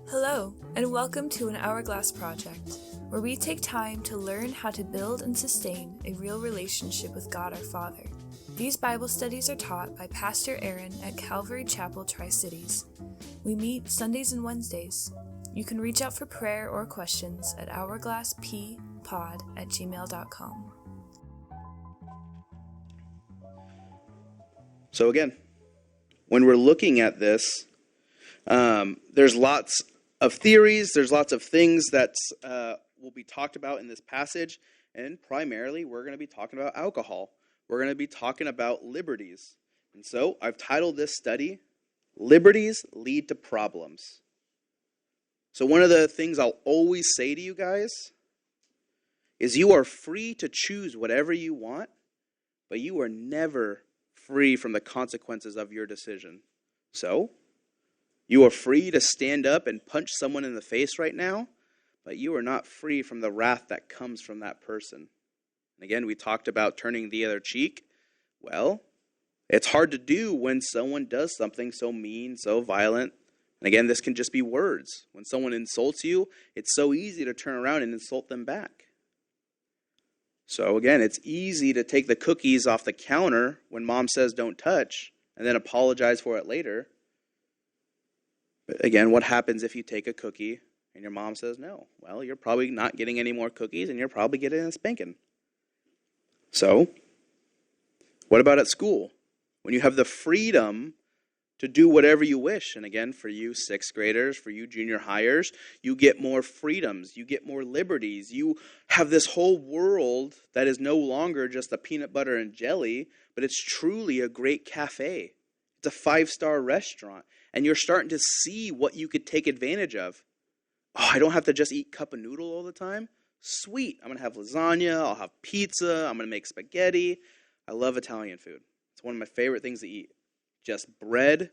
Hello, and welcome to an Hourglass Project, where we take time to learn how to build and sustain a real relationship with God our Father. These Bible studies are taught by Pastor Aaron at Calvary Chapel, Tri-Cities. We meet Sundays and Wednesdays. You can reach out for prayer or questions at hourglasspod@gmail.com. So again, when we're looking at this, there's lots of theories, there's lots of things that will be talked about in this passage, and primarily we're going to be talking about alcohol. We're going to be talking about liberties. And so I've titled this study, Liberties Lead to Problems. So one of the things I'll always say to you guys is you are free to choose whatever you want, but you are never free from the consequences of your decision. So, you are free to stand up and punch someone in the face right now, but you are not free from the wrath that comes from that person. And again, we talked about turning the other cheek. Well, it's hard to do when someone does something so mean, so violent. And again, this can just be words. When someone insults you, it's so easy to turn around and insult them back. So again, it's easy to take the cookies off the counter when mom says don't touch and then apologize for it later. But again, what happens if you take a cookie and your mom says no? Well, you're probably not getting any more cookies and you're probably getting a spanking. So, what about at school? When you have the freedom to do whatever you wish. And again, for you sixth graders, for you junior highers, you get more freedoms, you get more liberties. You have this whole world that is no longer just a peanut butter and jelly, but it's truly a great cafe. It's a 5-star restaurant. And you're starting to see what you could take advantage of. Oh, I don't have to just eat cup of noodle all the time. Sweet. I'm going to have lasagna. I'll have pizza. I'm going to make spaghetti. I love Italian food. It's one of my favorite things to eat. Just bread,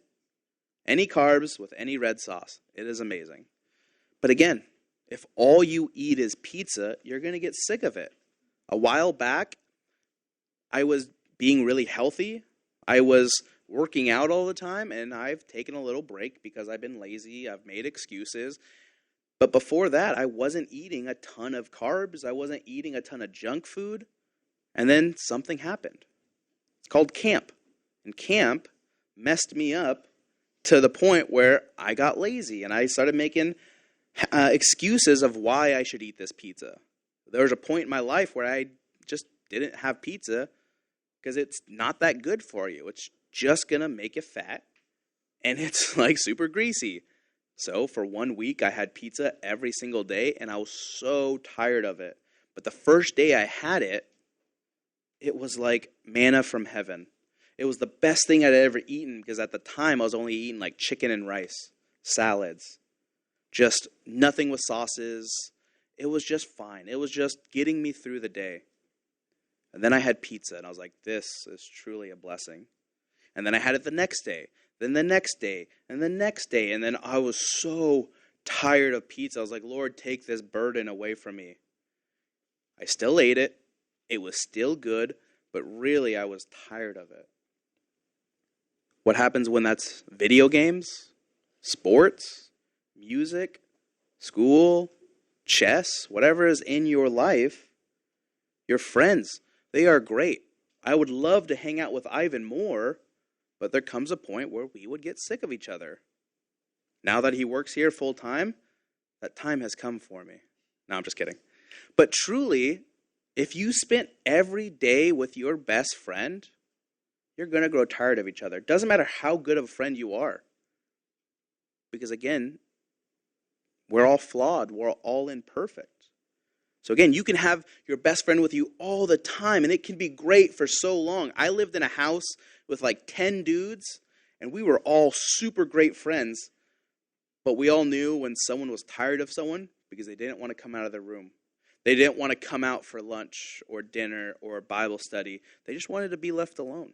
any carbs with any red sauce. It is amazing. But again, if all you eat is pizza, you're going to get sick of it. A while back, I was being really healthy. I was working out all the time, and I've taken a little break because I've been lazy. I've made excuses. But before that, I wasn't eating a ton of carbs. I wasn't eating a ton of junk food. And then something happened. It's called camp. And camp messed me up to the point where I got lazy and I started making excuses of why I should eat this pizza. There was a point in my life where I just didn't have pizza because it's not that good for you. It's just going to make you fat and it's like super greasy. So for 1 week, I had pizza every single day and I was so tired of it. But the first day I had it, it was like manna from heaven. It was the best thing I'd ever eaten because at the time I was only eating like chicken and rice, salads, just nothing with sauces. It was just fine. It was just getting me through the day. And then I had pizza and I was like, this is truly a blessing. And then I had it the next day, then the next day, and the next day. And then I was so tired of pizza. I was like, Lord, take this burden away from me. I still ate it. It was still good, but really I was tired of it. What happens when that's video games, sports, music, school, chess, whatever is in your life? Your friends, they are great. I would love to hang out with Ivan more, but there comes a point where we would get sick of each other. Now that he works here full time, that time has come for me. No, I'm just kidding. But truly, if you spent every day with your best friend, you're going to grow tired of each other. It doesn't matter how good of a friend you are. Because again, we're all flawed. We're all imperfect. So again, you can have your best friend with you all the time, and it can be great for so long. I lived in a house with like 10 dudes, and we were all super great friends. But we all knew when someone was tired of someone because they didn't want to come out of their room. They didn't want to come out for lunch or dinner or Bible study. They just wanted to be left alone.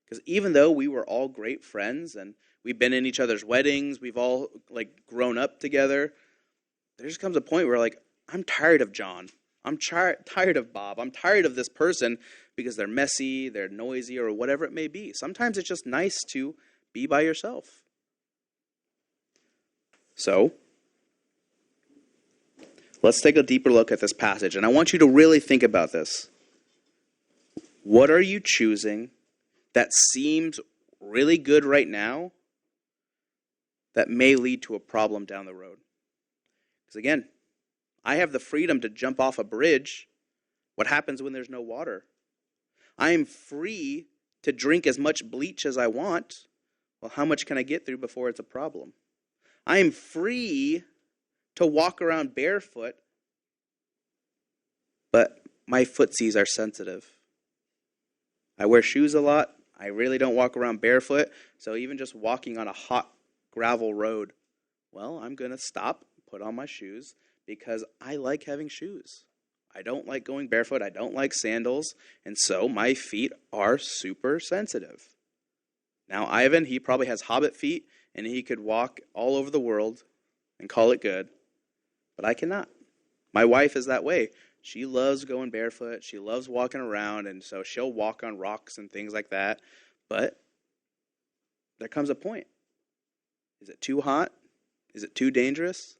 Because even though we were all great friends and we've been in each other's weddings, we've all like grown up together, there just comes a point where like, I'm tired of John. I'm tired of Bob. I'm tired of this person because they're messy, they're noisy, or whatever it may be. Sometimes it's just nice to be by yourself. So Let's take a deeper look at this passage, and I want you to really think about this. What are you choosing that seems really good right now that may lead to a problem down the road? Because again, I have the freedom to jump off a bridge. What happens when there's no water? I am free to drink as much bleach as I want. Well, how much can I get through before it's a problem? I am free to walk around barefoot, but my footsies are sensitive. I wear shoes a lot. I really don't walk around barefoot, so even just walking on a hot gravel road, well, I'm going to stop, put on my shoes, because I like having shoes. I don't like going barefoot. I don't like sandals, and so my feet are super sensitive. Now, Ivan, he probably has hobbit feet, and he could walk all over the world and call it good, but I cannot. My wife is that way. She loves going barefoot. She loves walking around, and so she'll walk on rocks and things like that. But there comes a point. Is it too hot? Is it too dangerous?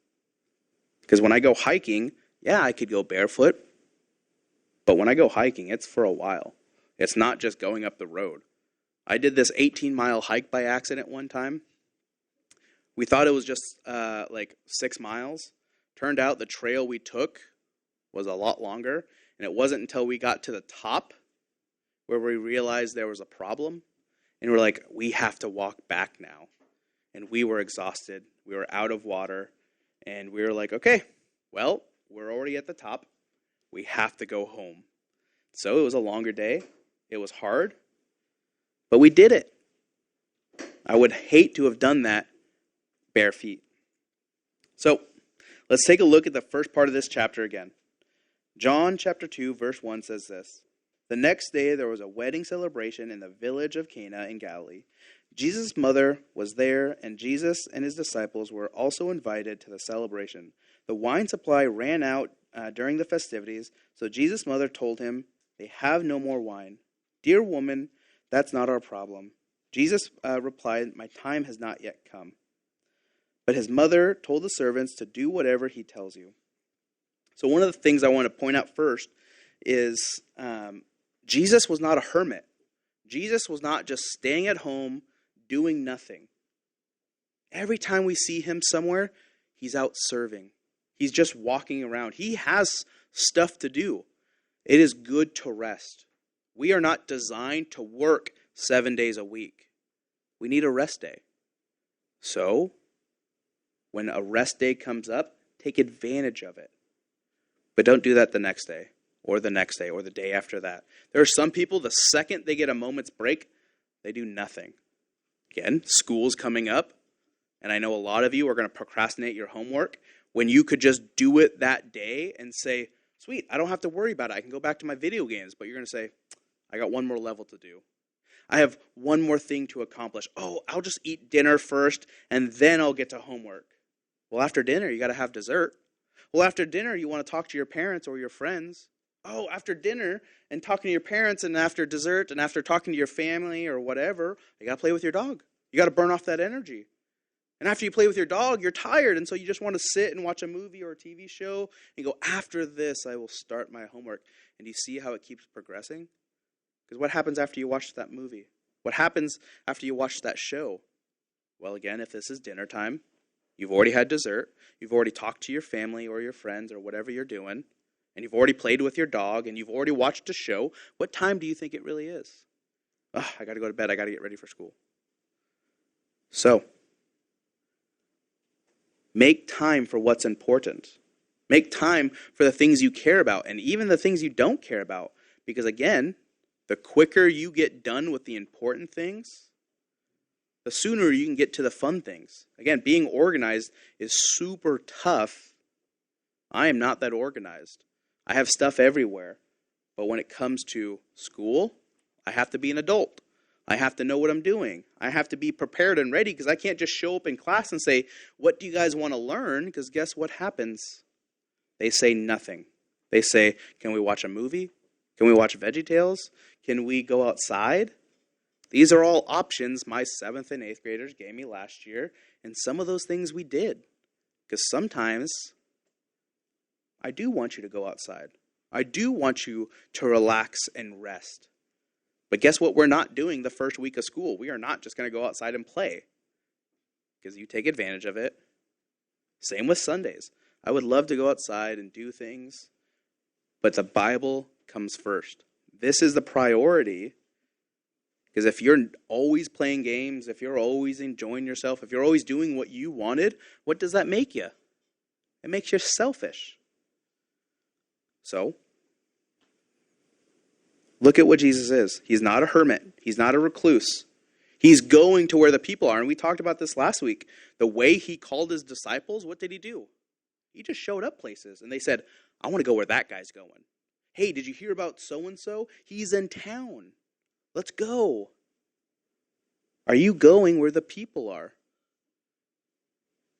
Because when I go hiking, yeah, I could go barefoot. But when I go hiking, it's for a while. It's not just going up the road. I did this 18-mile hike by accident one time. We thought it was just like 6 miles. Turned out the trail we took was a lot longer, and it wasn't until we got to the top where we realized there was a problem, and we're like, we have to walk back now. And we were exhausted. We were out of water, and we were like, okay, well, we're already at the top. We have to go home. So it was a longer day. It was hard, but we did it. I would hate to have done that bare feet. So let's take a look at the first part of this chapter again. John chapter 2, verse 1 says this. The next day there was a wedding celebration in the village of Cana in Galilee. Jesus' mother was there, and Jesus and his disciples were also invited to the celebration. The wine supply ran out during the festivities, so Jesus' mother told him, they have no more wine. Dear woman, that's not our problem. Jesus replied, my time has not yet come. But his mother told the servants to do whatever he tells you. So one of the things I want to point out first is Jesus was not a hermit. Jesus was not just staying at home doing nothing. Every time we see him somewhere, he's out serving. He's just walking around. He has stuff to do. It is good to rest. We are not designed to work 7 days a week. We need a rest day. So, when a rest day comes up, take advantage of it. But don't do that the next day, or the next day, or the day after that. There are some people, the second they get a moment's break, they do nothing. Again, school's coming up, and I know a lot of you are going to procrastinate your homework when you could just do it that day and say, sweet, I don't have to worry about it. I can go back to my video games. But you're going to say, I got one more level to do. I have one more thing to accomplish. Oh, I'll just eat dinner first, and then I'll get to homework. Well, after dinner, you got to have dessert. Well, after dinner, you want to talk to your parents or your friends. Oh, after dinner and talking to your parents and after dessert and after talking to your family or whatever, you got to play with your dog. You got to burn off that energy. And after you play with your dog, you're tired, and so you just want to sit and watch a movie or a TV show and go, after this, I will start my homework. And do you see how it keeps progressing? Because what happens after you watch that movie? What happens after you watch that show? Well, again, if this is dinner time, you've already had dessert, you've already talked to your family or your friends or whatever you're doing, and you've already played with your dog, and you've already watched a show. What time do you think it really is? Oh, I got to go to bed. I got to get ready for school. So, make time for what's important. Make time for the things you care about, and even the things you don't care about. Because again, the quicker you get done with the important things, the sooner you can get to the fun things. Again, being organized is super tough. I am not that organized. I have stuff everywhere. But when it comes to school, I have to be an adult. I have to know what I'm doing. I have to be prepared and ready because I can't just show up in class and say, what do you guys want to learn? Because guess what happens? They say nothing. They say, can we watch a movie? Can we watch VeggieTales? Can we go outside? These are all options my 7th and 8th graders gave me last year, and some of those things we did. Because sometimes I do want you to go outside. I do want you to relax and rest. But guess what we're not doing the first week of school? We are not just going to go outside and play because you take advantage of it. Same with Sundays. I would love to go outside and do things, but the Bible comes first. This is the priority, because if you're always playing games, if you're always enjoying yourself, if you're always doing what you wanted, what does that make you? It makes you selfish. So, look at what Jesus is. He's not a hermit. He's not a recluse. He's going to where the people are. And we talked about this last week. The way he called his disciples, what did he do? He just showed up places. And they said, I want to go where that guy's going. Hey, did you hear about so-and-so? He's in town. Let's go. Are you going where the people are?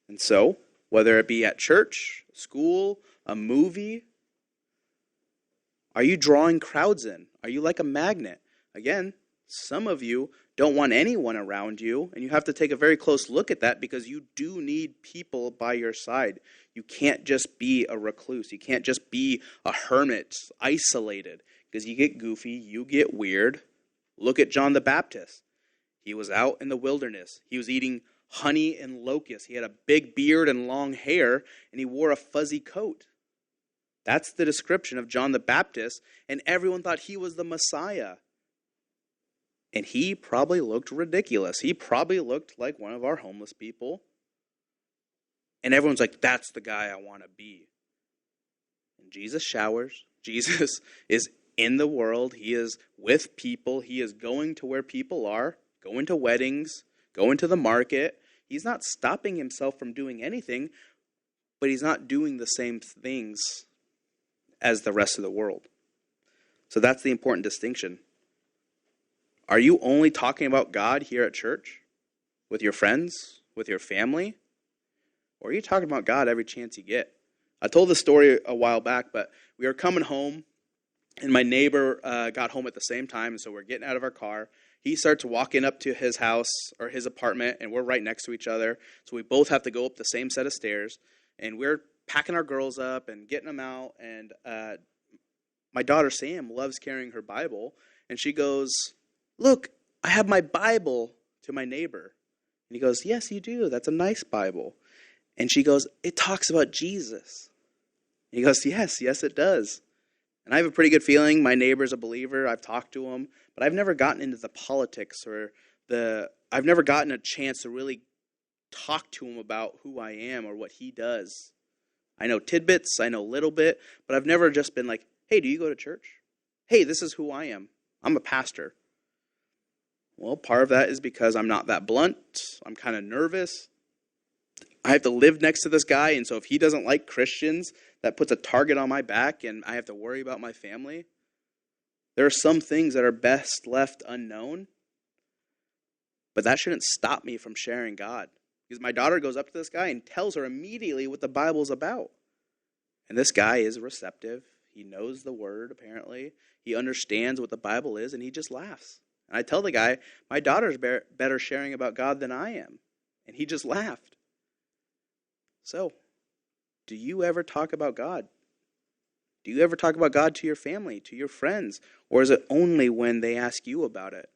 And so, whether it be at church, school, a movie, are you drawing crowds in? Are you like a magnet? Again, some of you don't want anyone around you, and you have to take a very close look at that because you do need people by your side. You can't just be a recluse. You can't just be a hermit, isolated, because you get goofy, you get weird. Look at John the Baptist. He was out in the wilderness. He was eating honey and locusts. He had a big beard and long hair, and he wore a fuzzy coat. That's the description of John the Baptist, and everyone thought he was the Messiah. And he probably looked ridiculous. He probably looked like one of our homeless people. And everyone's like, that's the guy I want to be. And Jesus showers. Jesus is in the world. He is with people. He is going to where people are, going to weddings, going to the market. He's not stopping himself from doing anything, but he's not doing the same things as the rest of the world. So that's the important distinction. Are you only talking about God here at church, with your friends, with your family? Or are you talking about God every chance you get? I told this story a while back, but we were coming home, and my neighbor got home at the same time, and so we're getting out of our car. He starts walking up to his house or his apartment, and we're right next to each other, so we both have to go up the same set of stairs, and we're packing our girls up and getting them out, and my daughter Sam loves carrying her Bible, and she goes, look, I have my Bible, to my neighbor. And he goes, yes, you do. That's a nice Bible. And she goes, it talks about Jesus. And he goes, yes, it does. And I have a pretty good feeling my neighbor's a believer. I've talked to him, but I've never gotten into the politics I've never gotten a chance to really talk to him about who I am or what he does. I know tidbits, I know a little bit, but I've never just been like, hey, do you go to church? Hey, this is who I am. I'm a pastor. Well, part of that is because I'm not that blunt. I'm kind of nervous. I have to live next to this guy, and so if he doesn't like Christians, that puts a target on my back, and I have to worry about my family. There are some things that are best left unknown, but that shouldn't stop me from sharing God. Because my daughter goes up to this guy and tells her immediately what the Bible's about. And this guy is receptive. He knows the word, apparently. He understands what the Bible is, and he just laughs. And I tell the guy, my daughter's better sharing about God than I am. And he just laughed. So, do you ever talk about God? Do you ever talk about God to your family, to your friends? Or is it only when they ask you about it?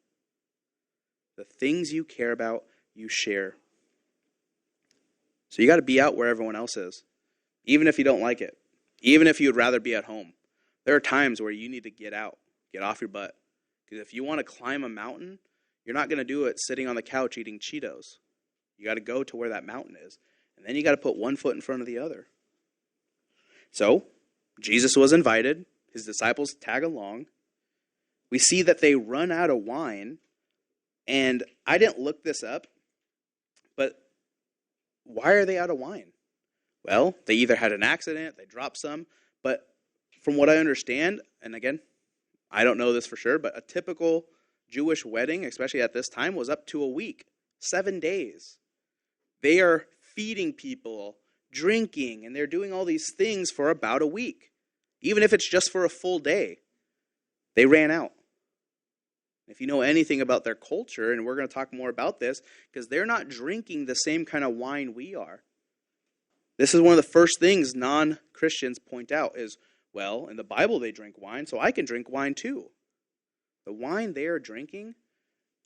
The things you care about, you share. So you got to be out where everyone else is, even if you don't like it, even if you'd rather be at home. There are times where you need to get out, get off your butt. Because if you want to climb a mountain, you're not going to do it sitting on the couch eating Cheetos. You got to go to where that mountain is. And then you got to put one foot in front of the other. So, Jesus was invited. His disciples tag along. We see that they run out of wine. And I didn't look this up, but why are they out of wine? Well, they either had an accident, they dropped some, but from what I understand, and again, I don't know this for sure, but a typical Jewish wedding, especially at this time, was up to a week, 7 days. They are feeding people, drinking, and they're doing all these things for about a week. Even if it's just for a full day, they ran out. If you know anything about their culture, and we're going to talk more about this, because they're not drinking the same kind of wine we are. This is one of the first things non-Christians point out is, well, in the Bible they drink wine, so I can drink wine too. The wine they are drinking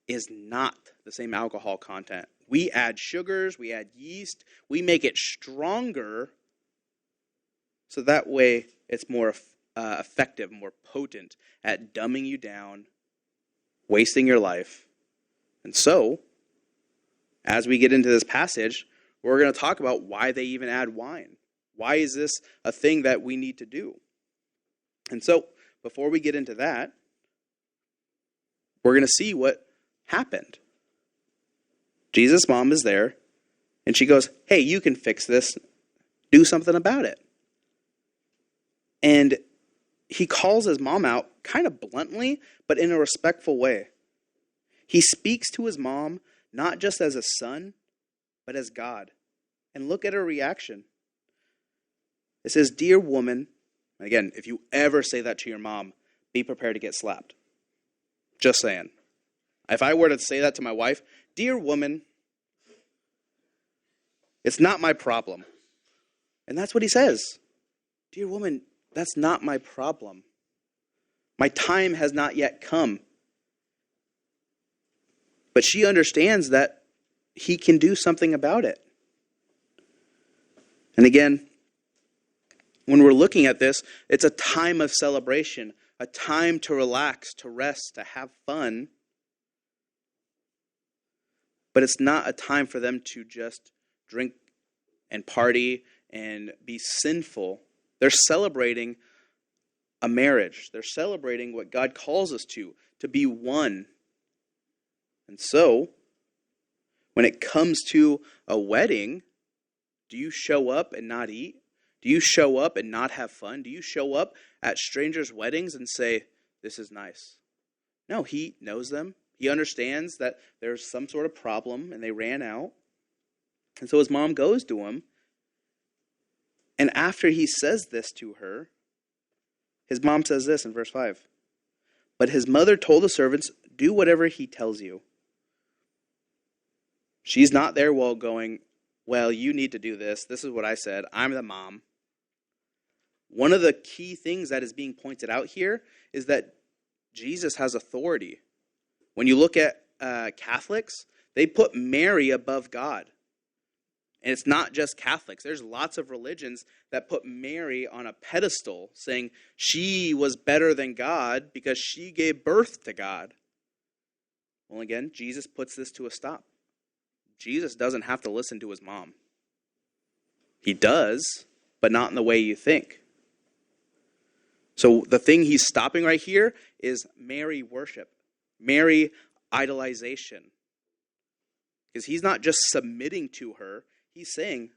is not the same alcohol content. We add sugars, we add yeast, we make it stronger so that way it's more effective, more potent at dumbing you down, wasting your life. And so, as we get into this passage, we're going to talk about why they even add wine. Why is this a thing that we need to do? And so, before we get into that, we're going to see what happened. Jesus' mom is there, and she goes, hey, you can fix this. Do something about it. And he calls his mom out kind of bluntly, but in a respectful way. He speaks to his mom not just as a son, but as God. And look at her reaction. It says, dear woman, again, if you ever say that to your mom, be prepared to get slapped. Just saying. If I were to say that to my wife, dear woman, it's not my problem. And that's what he says. Dear woman, that's not my problem. My time has not yet come. But she understands that he can do something about it. And again, when we're looking at this, it's a time of celebration, a time to relax, to rest, to have fun. But it's not a time for them to just drink and party and be sinful. They're celebrating a marriage. They're celebrating what God calls us to be one. And so, when it comes to a wedding, do you show up and not eat? Do you show up and not have fun? Do you show up at strangers' weddings and say, this is nice? No, he knows them. He understands that there's some sort of problem and they ran out. And so his mom goes to him. And after he says this to her, his mom says this in verse 5. But his mother told the servants, do whatever he tells you. She's not there while going, well, you need to do this. This is what I said. I'm the mom. One of the key things that is being pointed out here is that Jesus has authority. When you look at Catholics, they put Mary above God. And it's not just Catholics. There's lots of religions that put Mary on a pedestal, saying she was better than God because she gave birth to God. Well, again, Jesus puts this to a stop. Jesus doesn't have to listen to his mom. He does, but not in the way you think. So the thing he's stopping right here is Mary worship, Mary idolization. Because he's not just submitting to her, he's saying,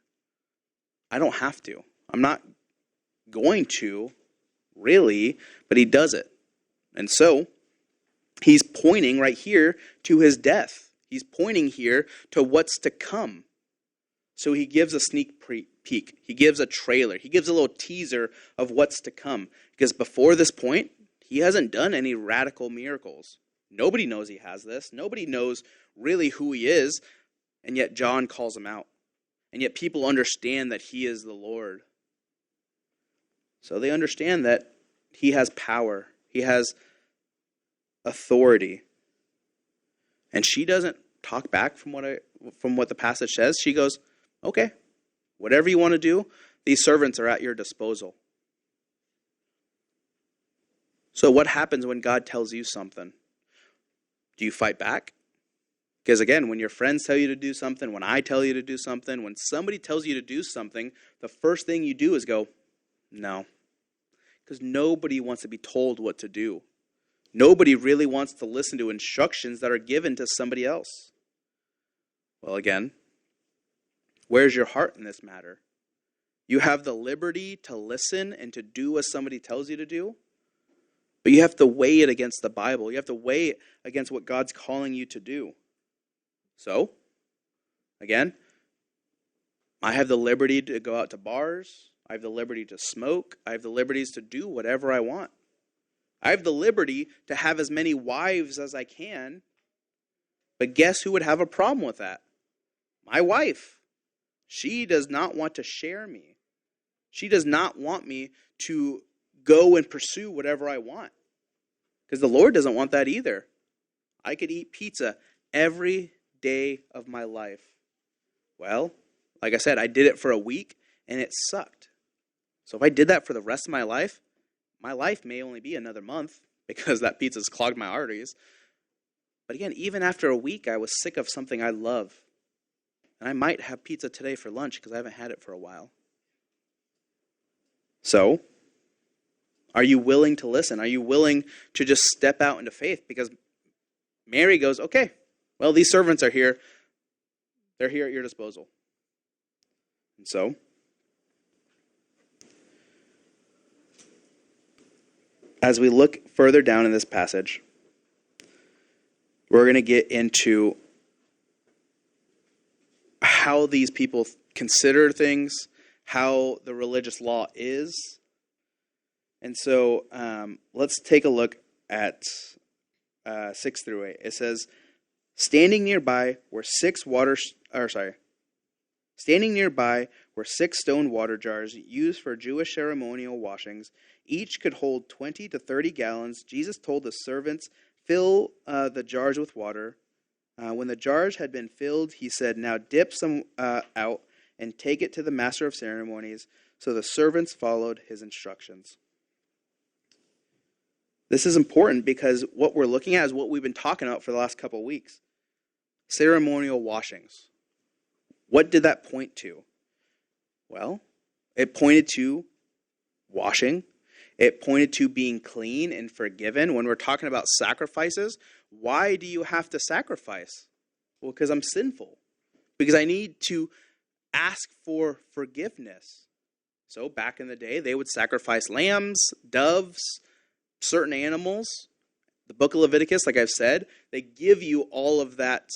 I don't have to. I'm not going to, really, but he does it. And so, he's pointing right here to his death. He's pointing here to what's to come. So he gives a sneak peek. He gives a trailer. He gives a little teaser of what's to come. Because before this point, he hasn't done any radical miracles. Nobody knows he has this. Nobody knows really who he is. And yet John calls him out. And yet people understand that he is the Lord. So they understand that he has power. He has authority. And she doesn't talk back from what the passage says. She goes, okay, whatever you want to do, these servants are at your disposal. So what happens when God tells you something? Do you fight back? Because again, when your friends tell you to do something, when I tell you to do something, when somebody tells you to do something, the first thing you do is go, no. Because nobody wants to be told what to do. Nobody really wants to listen to instructions that are given to somebody else. Well, again, where's your heart in this matter? You have the liberty to listen and to do as somebody tells you to do, but you have to weigh it against the Bible. You have to weigh it against what God's calling you to do. So, again, I have the liberty to go out to bars. I have the liberty to smoke. I have the liberties to do whatever I want. I have the liberty to have as many wives as I can. But guess who would have a problem with that? My wife. She does not want to share me. She does not want me to go and pursue whatever I want. Because the Lord doesn't want that either. I could eat pizza every day of my life. Well, like I said, I did it for a week and it sucked. So if I did that for the rest of my life may only be another month because that pizza's clogged my arteries. But again, even after a week, I was sick of something I love. And I might have pizza today for lunch because I haven't had it for a while. So, are you willing to listen? Are you willing to just step out into faith? Because Mary goes, okay, well, these servants are here. They're here at your disposal. And so, as we look further down in this passage, we're going to get into how these people consider things, how the religious law is. And so let's take a look at 6 through 8. It says, Standing nearby were 6 stone water jars used for Jewish ceremonial washings. Each could hold 20 to 30 gallons. Jesus told the servants, fill the jars with water. When the jars had been filled, he said, now dip some out and take it to the master of ceremonies. So the servants followed his instructions. This is important because what we're looking at is what we've been talking about for the last couple of weeks. Ceremonial washings. What did that point to? Well, it pointed to washing. It pointed to being clean and forgiven. When we're talking about sacrifices, why do you have to sacrifice? Well, because I'm sinful. Because I need to ask for forgiveness. So back in the day, they would sacrifice lambs, doves, certain animals. The book of Leviticus, like I've said, they give you all of that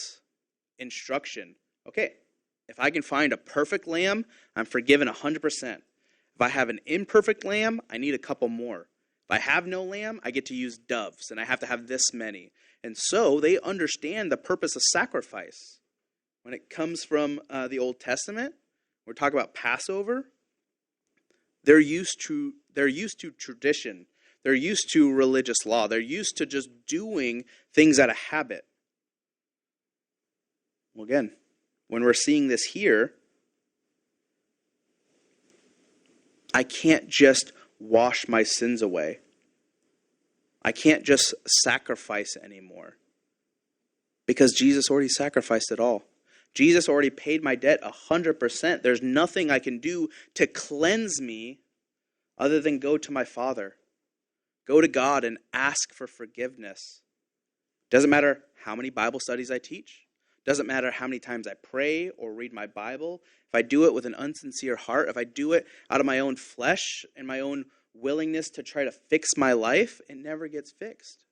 instruction. Okay, if I can find a perfect lamb, I'm forgiven 100%. If I have an imperfect lamb, I need a couple more. If I have no lamb, I get to use doves, and I have to have this many. And so they understand the purpose of sacrifice. When it comes from the Old Testament, we're talking about Passover. They're used to tradition. They're used to religious law. They're used to just doing things out of habit. Well, again, when we're seeing this here, I can't just wash my sins away. I can't just sacrifice anymore. Because Jesus already sacrificed it all. Jesus already paid my debt 100%. There's nothing I can do to cleanse me other than go to my Father. Go to God and ask for forgiveness. Doesn't matter how many Bible studies I teach. Doesn't matter how many times I pray or read my Bible. If I do it with an unsincere heart, if I do it out of my own flesh and my own willingness to try to fix my life, it never gets fixed.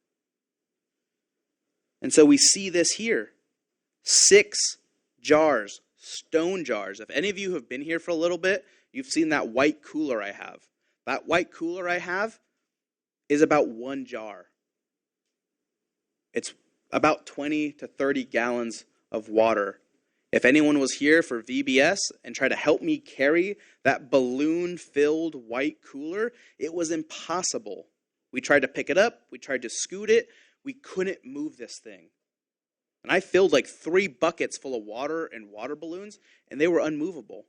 And so we see this here. 6 jars, stone jars. If any of you have been here for a little bit, you've seen that white cooler I have. That white cooler I have is about 1 jar. It's about 20 to 30 gallons of water. If anyone was here for VBS and tried to help me carry that balloon-filled white cooler, it was impossible. We tried to pick it up. We tried to scoot it. We couldn't move this thing. And I filled like 3 buckets full of water and water balloons, and they were unmovable.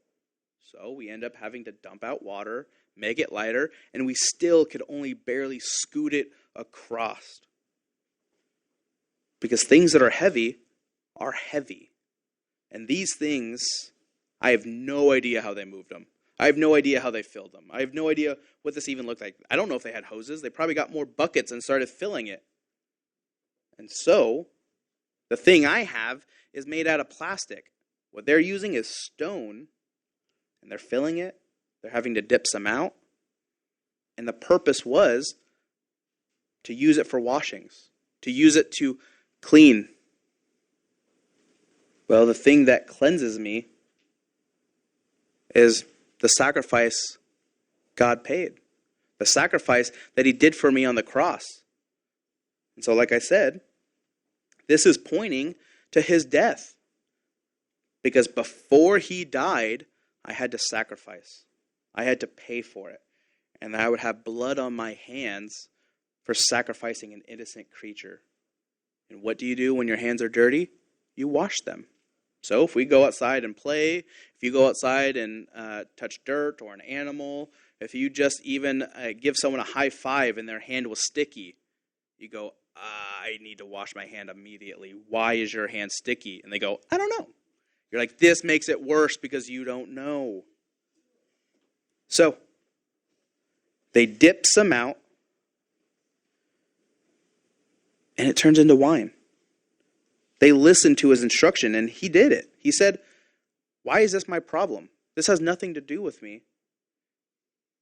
So we end up having to dump out water, make it lighter, and we still could only barely scoot it across. Because things that are heavy are heavy. And these things, I have no idea how they moved them. I have no idea how they filled them. I have no idea what this even looked like. I don't know if they had hoses. They probably got more buckets and started filling it. And so, the thing I have is made out of plastic. What they're using is stone, and they're filling it. They're having to dip some out. And the purpose was to use it for washings, to use it to clean. Well, the thing that cleanses me is the sacrifice God paid, the sacrifice that he did for me on the cross. And so, like I said, this is pointing to his death. because before he died, I had to sacrifice. I had to pay for it. And I would have blood on my hands for sacrificing an innocent creature. And what do you do when your hands are dirty? You wash them. So if we go outside and play, if you go outside and touch dirt or an animal, if you just even give someone a high five and their hand was sticky, you go, I need to wash my hand immediately. Why is your hand sticky? And they go, I don't know. You're like, this makes it worse because you don't know. So they dip some out, and it turns into wine. They listened to his instruction, and he did it. He said, why is this my problem? This has nothing to do with me.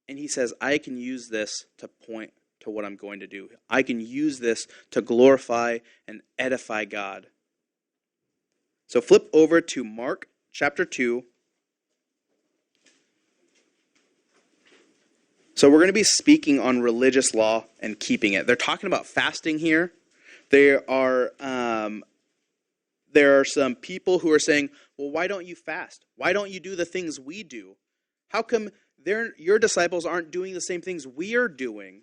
And he says, I can use this to point to what I'm going to do. I can use this to glorify and edify God. So flip over to Mark chapter 2. So we're going to be speaking on religious law and keeping it. They're talking about fasting here. There are some people who are saying, well, why don't you fast? Why don't you do the things we do? How come your disciples aren't doing the same things we are doing?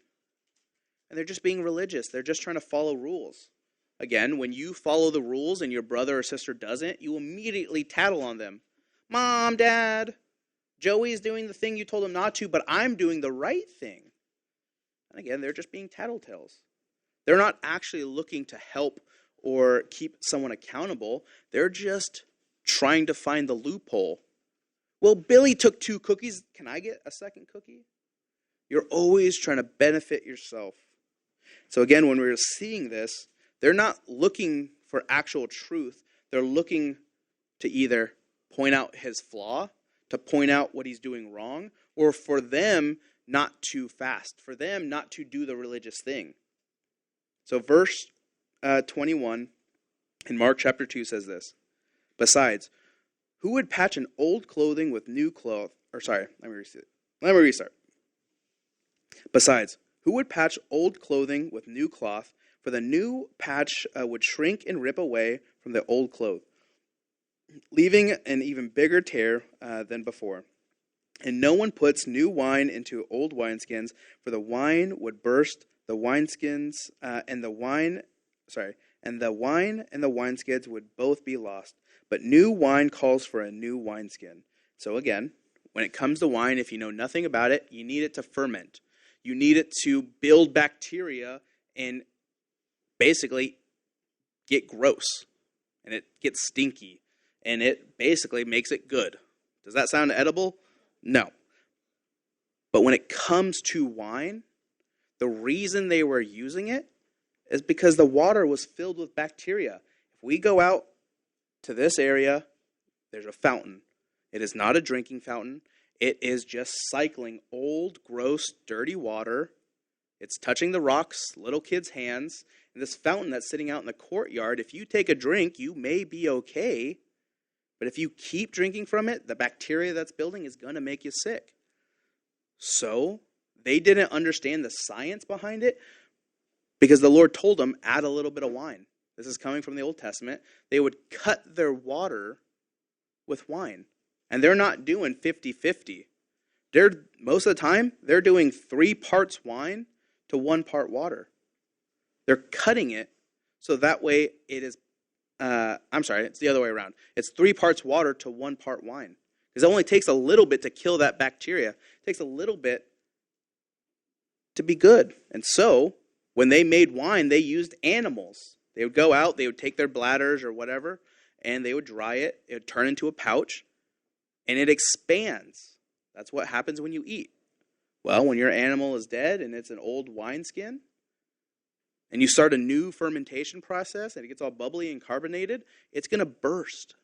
And they're just being religious. They're just trying to follow rules. Again, when you follow the rules and your brother or sister doesn't, you immediately tattle on them. Mom, Dad, Joey's doing the thing you told him not to, but I'm doing the right thing. And again, they're just being tattletales. They're not actually looking to help or keep someone accountable. They're just trying to find the loophole. Well, Billy took 2 cookies. Can I get a second cookie? You're always trying to benefit yourself. So again, when we're seeing this, they're not looking for actual truth. They're looking to either point out his flaw, to point out what he's doing wrong, or for them not to fast, for them not to do the religious thing. So verse 21 in Mark chapter 2 says this. Besides, who would patch an old clothing with new cloth? Let me restart. Besides, who would patch old clothing with new cloth? For the new patch would shrink and rip away from the old cloth, leaving an even bigger tear than before. And no one puts new wine into old wineskins, for the wine would burst the wineskins, and the wine and the wineskins would both be lost. But new wine calls for a new wineskin. So again, when it comes to wine, if you know nothing about it, you need it to ferment. You need it to build bacteria and basically get gross. And it gets stinky. And it basically makes it good. Does that sound edible? No. But when it comes to wine, the reason they were using it is because the water was filled with bacteria. If we go out to this area, there's a fountain. It is not a drinking fountain. It is just cycling old, gross, dirty water. It's touching the rocks, little kids' hands. And this fountain that's sitting out in the courtyard, if you take a drink, you may be okay. But if you keep drinking from it, the bacteria that's building is going to make you sick. So they didn't understand the science behind it because the Lord told them, add a little bit of wine. This is coming from the Old Testament. They would cut their water with wine. And they're not doing 50-50. Most of the time, they're doing 3 parts wine to 1 part water. They're cutting it so that way it is, it's the other way around. It's 3 parts water to 1 part wine. Because it only takes a little bit to kill that bacteria. It takes a little bit to be good. And so, when they made wine, they used animals. They would go out, they would take their bladders or whatever, and they would dry it. It would turn into a pouch, and it expands. That's what happens when you eat. Well, when your animal is dead and it's an old wineskin, and you start a new fermentation process and it gets all bubbly and carbonated, it's going to burst.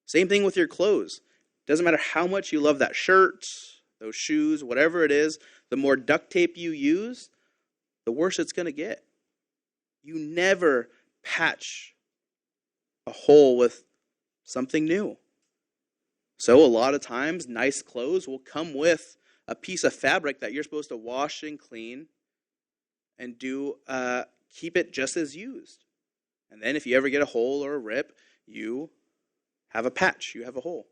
Same thing with your clothes. Doesn't matter how much you love that shirt, those shoes, whatever it is, the more duct tape you use, the worse it's going to get. You never patch a hole with something new. So a lot of times, nice clothes will come with a piece of fabric that you're supposed to wash and clean and keep it just as used. And then if you ever get a hole or a rip, you have a patch, you have a hole.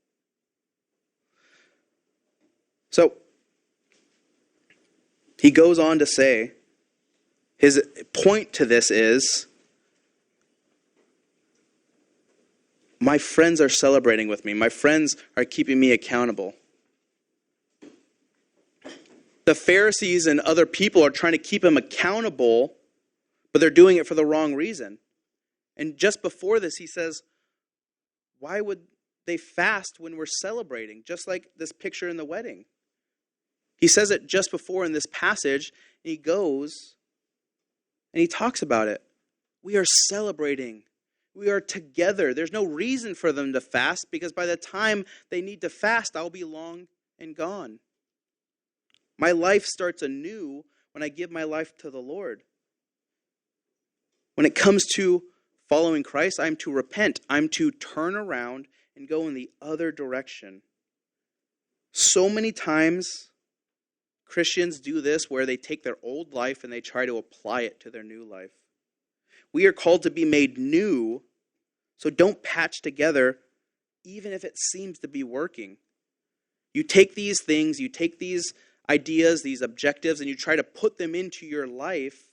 So, he goes on to say, his point to this is, my friends are celebrating with me. My friends are keeping me accountable. The Pharisees and other people are trying to keep him accountable, but they're doing it for the wrong reason. And just before this, he says, why would they fast when we're celebrating? Just like this picture in the wedding. He says it just before in this passage, and he goes and he talks about it. We are celebrating. We are together. There's no reason for them to fast, because by the time they need to fast, I'll be long and gone. My life starts anew when I give my life to the Lord. When it comes to following Christ, I'm to repent. I'm to turn around and go in the other direction. So many times, Christians do this where they take their old life and they try to apply it to their new life. We are called to be made new, so don't patch together even if it seems to be working. You take these things, you take these ideas, these objectives, and you try to put them into your life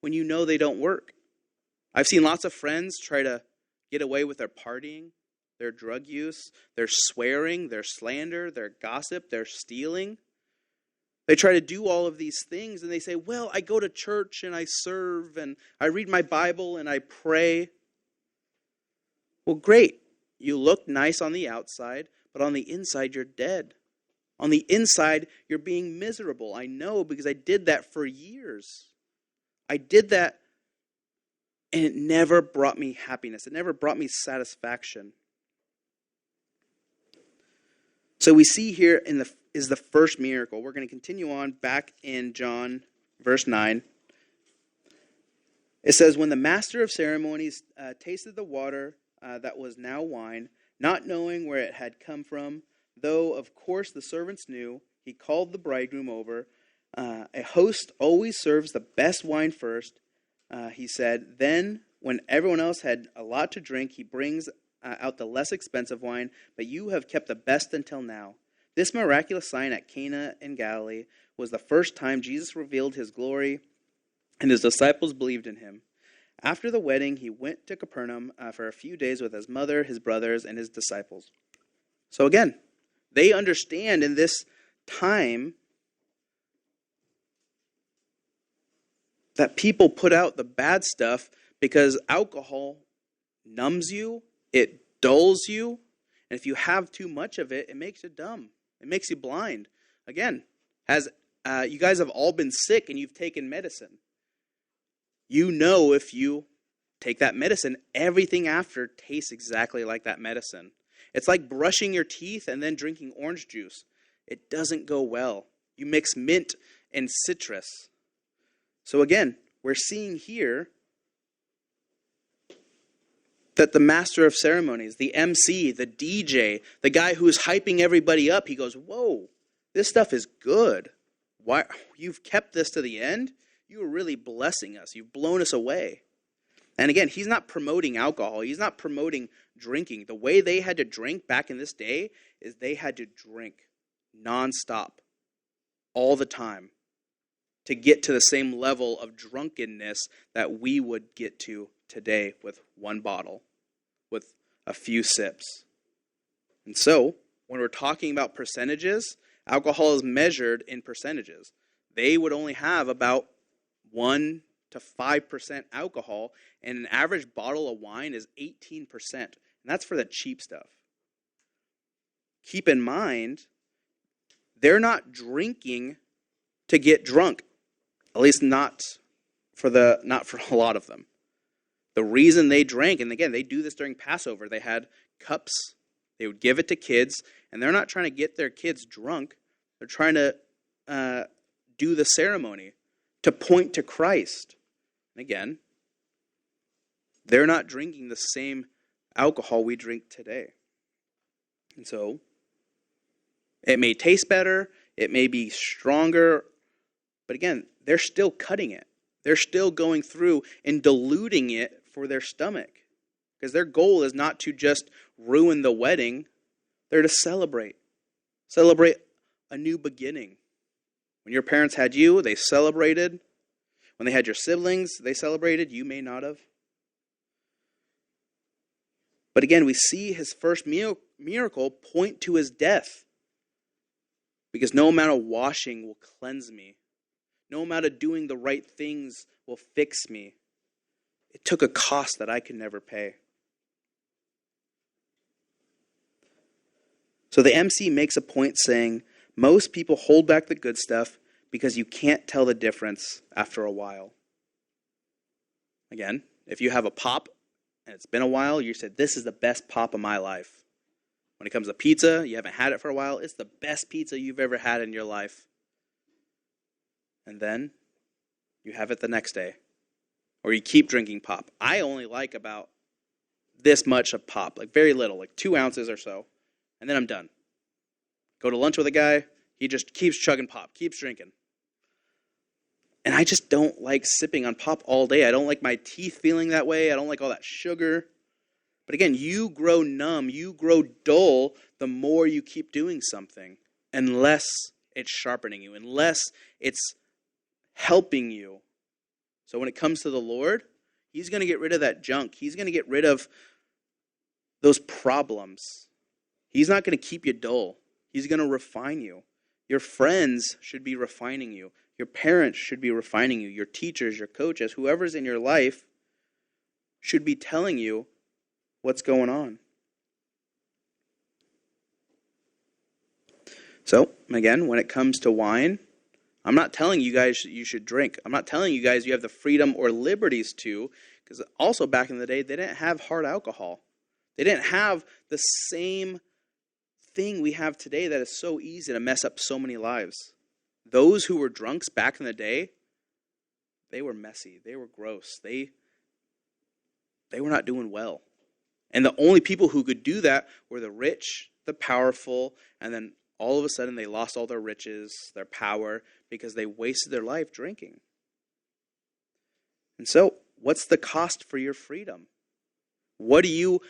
when you know they don't work. I've seen lots of friends try to get away with their partying, their drug use, their swearing, their slander, their gossip, their stealing. They try to do all of these things, and they say, well, I go to church and I serve and I read my Bible and I pray. Well, great. You look nice on the outside, but on the inside, you're dead. On the inside, you're being miserable. I know, because I did that for years. I did that, and it never brought me happiness. It never brought me satisfaction. So we see here is the first miracle. We're going to continue on back in John, verse 9. It says, when the master of ceremonies tasted the water that was now wine, not knowing where it had come from, though of course the servants knew, he called the bridegroom over. A host always serves the best wine first, he said. Then, when everyone else had a lot to drink, he brings out the less expensive wine, but you have kept the best until now. This miraculous sign at Cana in Galilee was the first time Jesus revealed his glory, and his disciples believed in him. After the wedding, he went to Capernaum for a few days with his mother, his brothers, and his disciples. So again, they understand in this time that people put out the bad stuff because alcohol numbs you, it dulls you, and if you have too much of it, it makes you dumb. It makes you blind. Again, as you guys have all been sick and you've taken medicine, you know if you take that medicine, everything after tastes exactly like that medicine. It's like brushing your teeth and then drinking orange juice. It doesn't go well. You mix mint and citrus. So again, we're seeing here that the master of ceremonies, the MC, the DJ, the guy who's hyping everybody up, he goes, whoa, this stuff is good. Why you've kept this to the end? You are really blessing us. You've blown us away. And again, he's not promoting alcohol. He's not promoting drinking. The way they had to drink back in this day is they had to drink nonstop, all the time, to get to the same level of drunkenness that we would get to today with one bottle, with a few sips. And so, when we're talking about percentages, alcohol is measured in percentages. They would only have about 1 to 5% alcohol, and an average bottle of wine is 18%. And that's for the cheap stuff. Keep in mind, they're not drinking to get drunk. At least not for a lot of them. The reason they drank, and again, they do this during Passover, they had cups, they would give it to kids, and they're not trying to get their kids drunk. They're trying to do the ceremony to point to Christ. And again, they're not drinking the same alcohol we drink today. And so, it may taste better, it may be stronger, but again, they're still cutting it. They're still going through and diluting it for their stomach. Because their goal is not to just ruin the wedding. They're to celebrate. Celebrate a new beginning. When your parents had you, they celebrated. When they had your siblings, they celebrated. You may not have. But again, we see his first miracle point to his death. Because no amount of washing will cleanse me. No amount of doing the right things will fix me. It took a cost that I could never pay. So the MC makes a point saying, most people hold back the good stuff because you can't tell the difference after a while. Again, if you have a pop and it's been a while, you said, this is the best pop of my life. When it comes to pizza, you haven't had it for a while, it's the best pizza you've ever had in your life. And then you have it the next day. Or you keep drinking pop. I only like about this much of pop, like very little, like 2 ounces or so. And then I'm done. Go to lunch with a guy, he just keeps chugging pop, keeps drinking. And I just don't like sipping on pop all day. I don't like my teeth feeling that way. I don't like all that sugar. But again, you grow numb, you grow dull the more you keep doing something, unless it's sharpening you, unless it's helping you. So when it comes to the Lord, he's going to get rid of that junk. He's going to get rid of those problems. He's not going to keep you dull. He's going to refine you. Your friends should be refining you. Your parents should be refining you. Your teachers, your coaches, whoever's in your life should be telling you what's going on. So, again, when it comes to wine, I'm not telling you guys you should drink. I'm not telling you guys you have the freedom or liberties to, because also back in the day, they didn't have hard alcohol. They didn't have the same thing we have today that is so easy to mess up so many lives. Those who were drunks back in the day, they were messy. They were gross. They were not doing well. And the only people who could do that were the rich, the powerful, and then all of a sudden they lost all their riches, their power, because they wasted their life drinking. And so, what's the cost for your freedom? What are you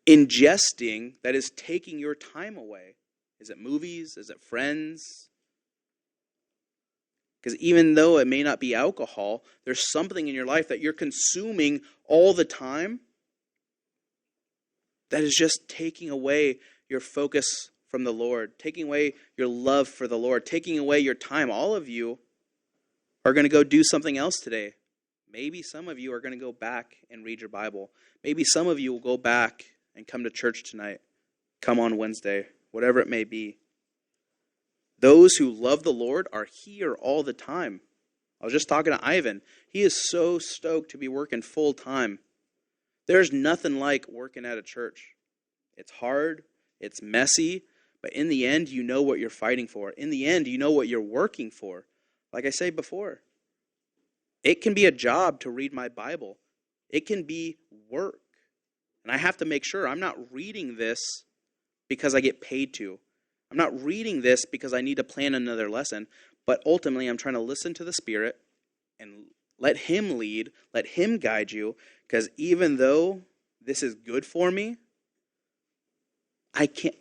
ingesting that is taking your time away? Is it movies? Is it friends? Because even though it may not be alcohol, there's something in your life that you're consuming all the time that is just taking away your focus from the Lord, taking away your love for the Lord, taking away your time. All of you are going to go do something else today. Maybe some of you are going to go back and read your Bible. Maybe some of you will go back and come to church tonight, come on Wednesday, whatever it may be. Those who love the Lord are here all the time. I was just talking to Ivan. He is so stoked to be working full time. There's nothing like working at a church. It's hard, it's messy, but in the end, you know what you're fighting for. In the end, you know what you're working for. Like I said before, it can be a job to read my Bible. It can be work. And I have to make sure I'm not reading this because I get paid to. I'm not reading this because I need to plan another lesson, but ultimately I'm trying to listen to the Spirit and let Him lead, let Him guide you, because even though this is good for me,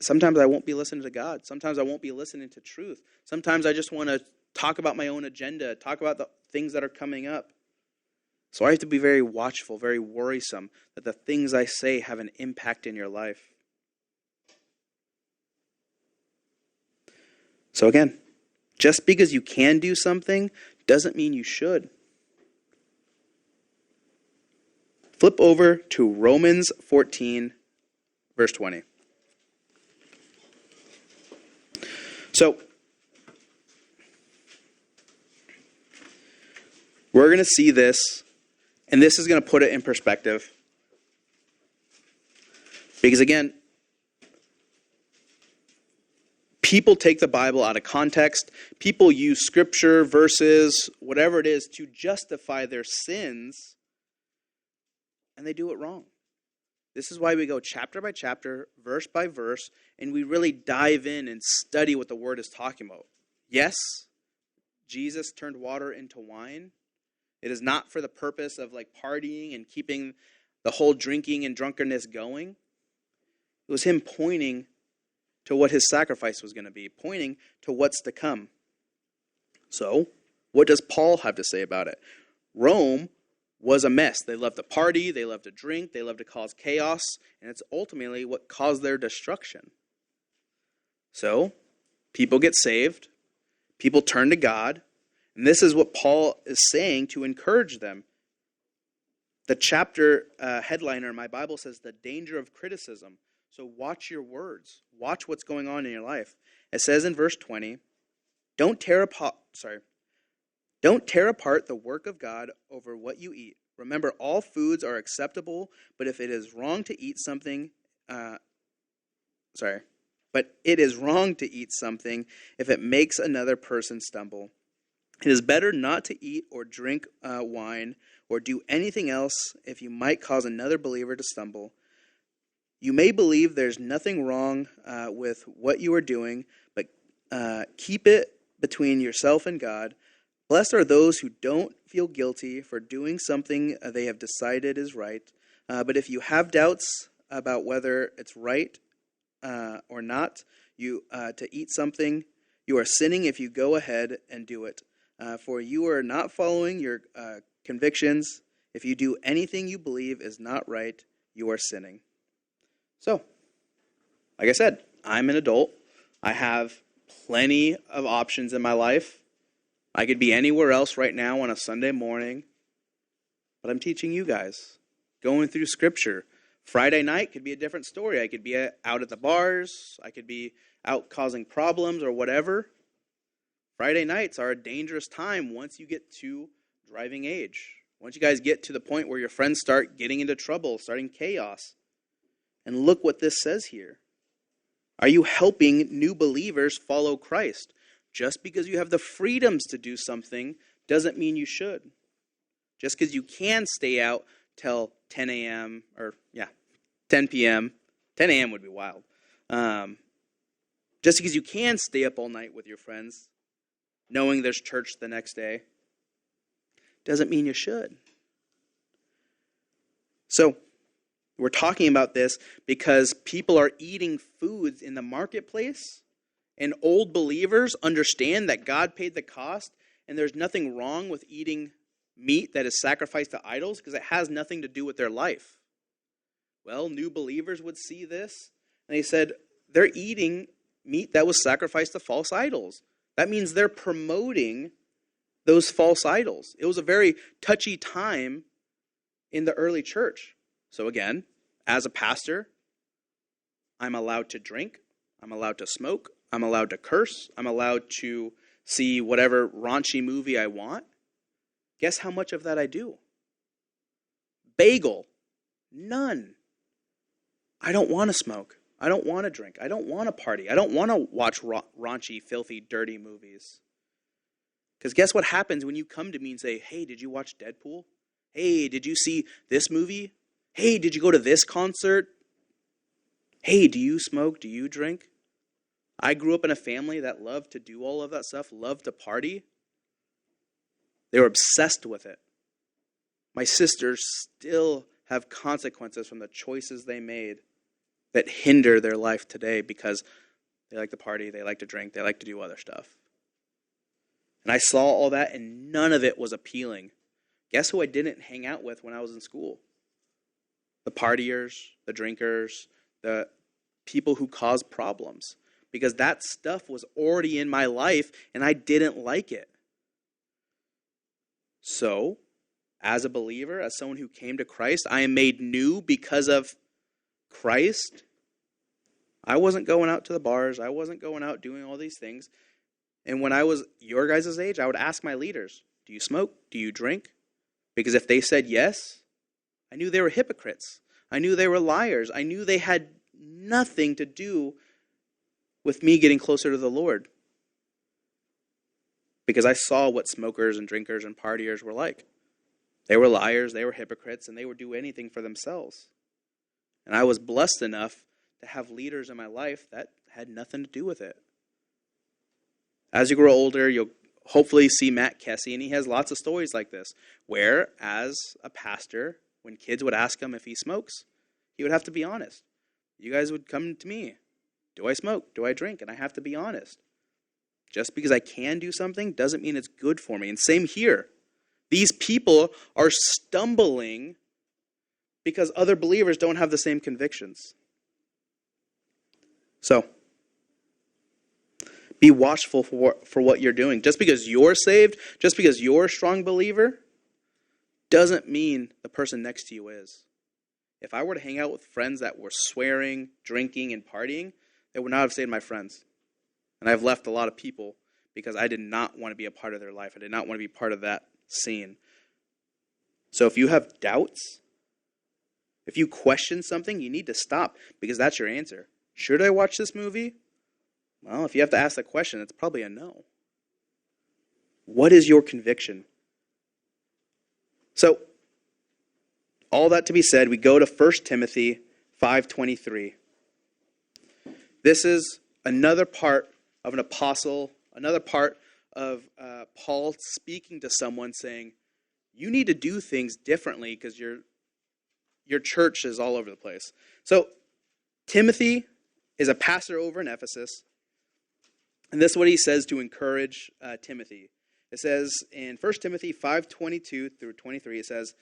sometimes I won't be listening to God. Sometimes I won't be listening to truth. Sometimes I just want to talk about my own agenda, talk about the things that are coming up. So I have to be very watchful, very worrisome that the things I say have an impact in your life. So again, just because you can do something doesn't mean you should. Flip over to Romans 14, verse 20. So, we're going to see this, and this is going to put it in perspective. Because again, people take the Bible out of context. People use scripture, verses, whatever it is, to justify their sins, and they do it wrong. This is why we go chapter by chapter, verse by verse, and we really dive in and study what the Word is talking about. Yes, Jesus turned water into wine. It is not for the purpose of like partying and keeping the whole drinking and drunkenness going. It was him pointing to what his sacrifice was going to be, pointing to what's to come. So, what does Paul have to say about it? Rome was a mess. They loved to party, they loved to drink, they loved to cause chaos, and it's ultimately what caused their destruction. So, people get saved, people turn to God, and this is what Paul is saying to encourage them. The chapter headliner in my Bible says, the danger of criticism. So watch your words. Watch what's going on in your life. It says in verse 20, Don't tear apart the work of God over what you eat. Remember, all foods are acceptable, but it is wrong to eat something if it makes another person stumble. It is better not to eat or drink wine or do anything else if you might cause another believer to stumble. You may believe there's nothing wrong with what you are doing, but keep it between yourself and God. Blessed are those who don't feel guilty for doing something they have decided is right. But if you have doubts about whether it's right or not, to eat something, you are sinning if you go ahead and do it. For you are not following your convictions. If you do anything you believe is not right, you are sinning. So, like I said, I'm an adult. I have plenty of options in my life. I could be anywhere else right now on a Sunday morning, but I'm teaching you guys, going through Scripture. Friday night could be a different story. I could be out at the bars. I could be out causing problems or whatever. Friday nights are a dangerous time once you get to driving age. Once you guys get to the point where your friends start getting into trouble, starting chaos. And look what this says here. Are you helping new believers follow Christ? Just because you have the freedoms to do something doesn't mean you should. Just because you can stay out till 10 a.m. or 10 p.m. 10 a.m. would be wild. Just because you can stay up all night with your friends, knowing there's church the next day, doesn't mean you should. So, we're talking about this because people are eating foods in the marketplace, and old believers understand that God paid the cost, and there's nothing wrong with eating meat that is sacrificed to idols because it has nothing to do with their life. Well, new believers would see this, and they said, they're eating meat that was sacrificed to false idols. That means they're promoting those false idols. It was a very touchy time in the early church. So again, as a pastor, I'm allowed to drink, I'm allowed to smoke, I'm allowed to curse, I'm allowed to see whatever raunchy movie I want. Guess how much of that I do? Bagel. None. I don't want to smoke. I don't want to drink. I don't want to party. I don't want to watch raunchy, filthy, dirty movies. Because guess what happens when you come to me and say, hey, did you watch Deadpool? Hey, did you see this movie? Hey, did you go to this concert? Hey, do you smoke? Do you drink? I grew up in a family that loved to do all of that stuff, loved to party. They were obsessed with it. My sisters still have consequences from the choices they made that hinder their life today because they like to party, they like to drink, they like to do other stuff. And I saw all that and none of it was appealing. Guess who I didn't hang out with when I was in school? The partiers, the drinkers, the people who cause problems. Because that stuff was already in my life and I didn't like it. So, as a believer, as someone who came to Christ, I am made new because of Christ. I wasn't going out to the bars. I wasn't going out doing all these things. And when I was your guys' age, I would ask my leaders, do you smoke? Do you drink? Because if they said yes, I knew they were hypocrites. I knew they were liars. I knew they had nothing to do with me getting closer to the Lord. Because I saw what smokers and drinkers and partiers were like. They were liars, they were hypocrites, and they would do anything for themselves. And I was blessed enough to have leaders in my life that had nothing to do with it. As you grow older, you'll hopefully see Matt Kessie, and he has lots of stories like this, where as a pastor, when kids would ask him if he smokes, he would have to be honest. you guys would come to me. Do I smoke? Do I drink? And I have to be honest. Just because I can do something doesn't mean it's good for me. And same here. These people are stumbling because other believers don't have the same convictions. So, be watchful for what you're doing. Just because you're saved, just because you're a strong believer, doesn't mean the person next to you is. If I were to hang out with friends that were swearing, drinking, and partying, they would not have stayed my friends. And I've left a lot of people because I did not want to be a part of their life. I did not want to be part of that scene. So if you have doubts, if you question something, you need to stop because that's your answer. Should I watch this movie? Well, if you have to ask that question, it's probably a no. What is your conviction? So, all that to be said, we go to 1 Timothy 5:23. This is another part of an apostle, another part of Paul speaking to someone saying, you need to do things differently because your church is all over the place. So, Timothy is a pastor over in Ephesus. And this is what he says to encourage Timothy. It says in 1 Timothy 5:22 through 23, it says,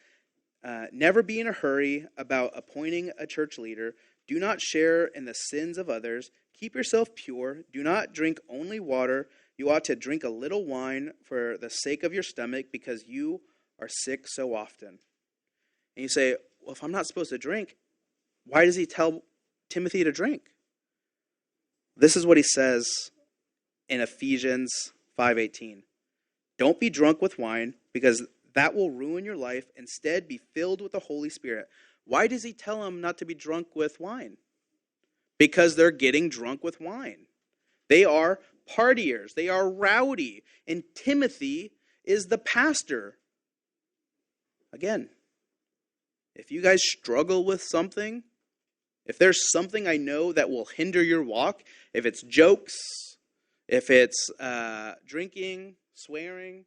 never be in a hurry about appointing a church leader. Do not share in the sins of others. Keep yourself pure. Do not drink only water. You ought to drink a little wine for the sake of your stomach because you are sick so often. And you say, well, if I'm not supposed to drink, why does he tell Timothy to drink? This is what he says in Ephesians 5:18. Don't be drunk with wine because that will ruin your life. Instead, be filled with the Holy Spirit. Why does he tell them not to be drunk with wine? Because they're getting drunk with wine. They are partiers. They are rowdy. And Timothy is the pastor. Again, if you guys struggle with something, if there's something I know that will hinder your walk, if it's jokes, if it's drinking, swearing,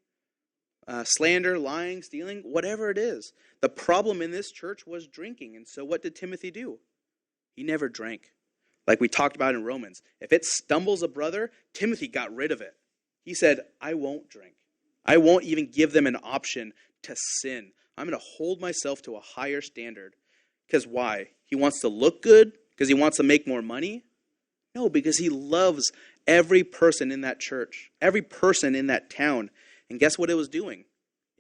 slander, lying, stealing, whatever it is. The problem in this church was drinking. And so what did Timothy do? He never drank. Like we talked about in Romans. If it stumbles a brother, Timothy got rid of it. He said, I won't drink. I won't even give them an option to sin. I'm going to hold myself to a higher standard. Because why? He wants to look good? Because he wants to make more money? No, because he loves every person in that church, every person in that town. And guess what it was doing?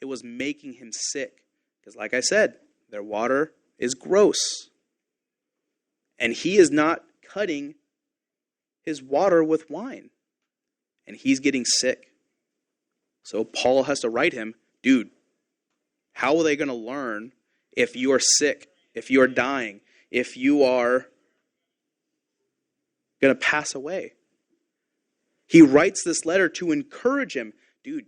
It was making him sick. Because like I said, their water is gross. And he is not cutting his water with wine. And he's getting sick. So Paul has to write him, dude, how are they going to learn if you are sick, if you are dying, if you are going to pass away? He writes this letter to encourage him. Dude,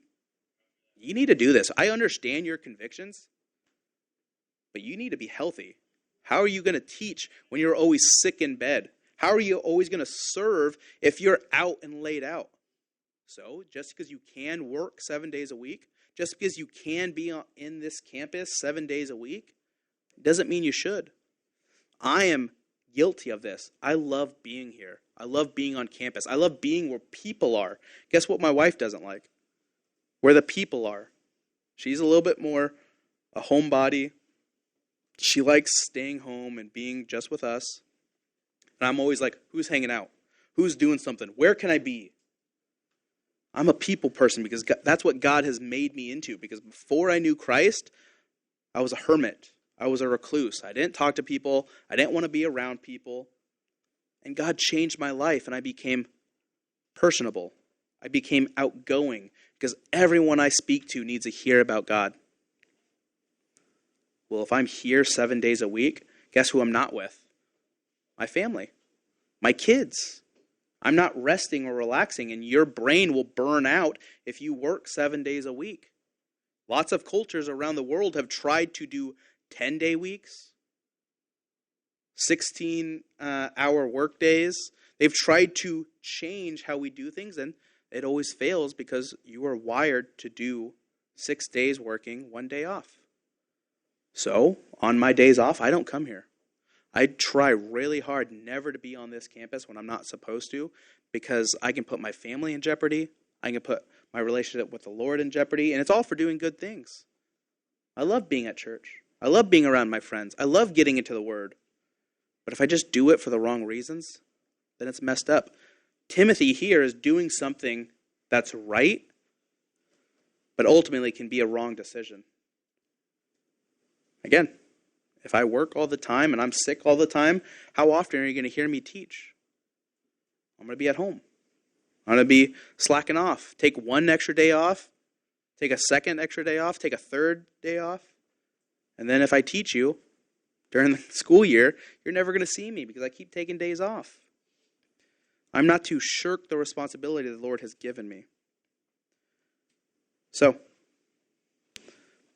you need to do this. I understand your convictions, but you need to be healthy. How are you going to teach when you're always sick in bed? How are you always going to serve if you're out and laid out? So just because you can work 7 days a week, just because you can be in this campus 7 days a week, doesn't mean you should. I am guilty of this. I love being here. I love being on campus. I love being where people are. Guess what my wife doesn't like? Where the people are. She's a little bit more a homebody. She likes staying home and being just with us. And I'm always like, who's hanging out? Who's doing something? Where can I be? I'm a people person because that's what God has made me into. Because before I knew Christ, I was a hermit. I was a recluse. I didn't talk to people. I didn't want to be around people. And God changed my life and I became personable. I became outgoing because everyone I speak to needs to hear about God. Well, if I'm here 7 days a week, guess who I'm not with? My family, my kids. I'm not resting or relaxing, and your brain will burn out if you work 7 days a week. Lots of cultures around the world have tried to do 10-day weeks, 16-hour work days. They've tried to change how we do things, and it always fails because you are wired to do 6 days working, 1 day off. So, on my days off, I don't come here. I try really hard never to be on this campus when I'm not supposed to, because I can put my family in jeopardy. I can put my relationship with the Lord in jeopardy, and it's all for doing good things. I love being at church. I love being around my friends. I love getting into the Word. But if I just do it for the wrong reasons, then it's messed up. Timothy here is doing something that's right, but ultimately can be a wrong decision. Again, if I work all the time and I'm sick all the time, how often are you going to hear me teach? I'm going to be at home. I'm going to be slacking off. Take one extra day off. Take a second extra day off. Take a third day off. And then if I teach you during the school year, you're never going to see me because I keep taking days off. I'm not to shirk the responsibility the Lord has given me. So,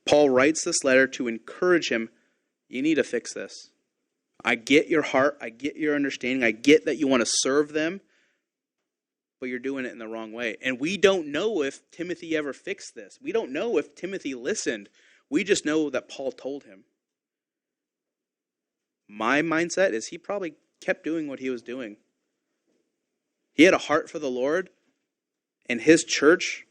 Paul writes this letter to encourage him. You need to fix this. I get your heart. I get your understanding. I get that you want to serve them, but you're doing it in the wrong way. And we don't know if Timothy ever fixed this. We don't know if Timothy listened. We just know that Paul told him. My mindset is he probably kept doing what he was doing. He had a heart for the Lord, and his church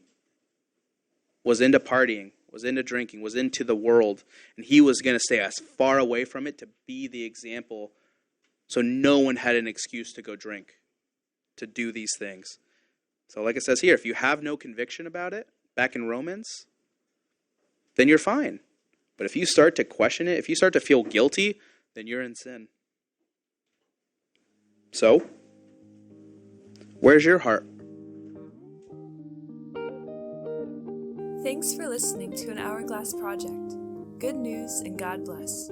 was into partying, was into drinking, was into the world, and he was going to stay as far away from it to be the example so no one had an excuse to go drink, to do these things. So like it says here, if you have no conviction about it, back in Romans, then you're fine. But if you start to question it, if you start to feel guilty, then you're in sin. So, where's your heart? Thanks for listening to an Hourglass Project. Good news and God bless.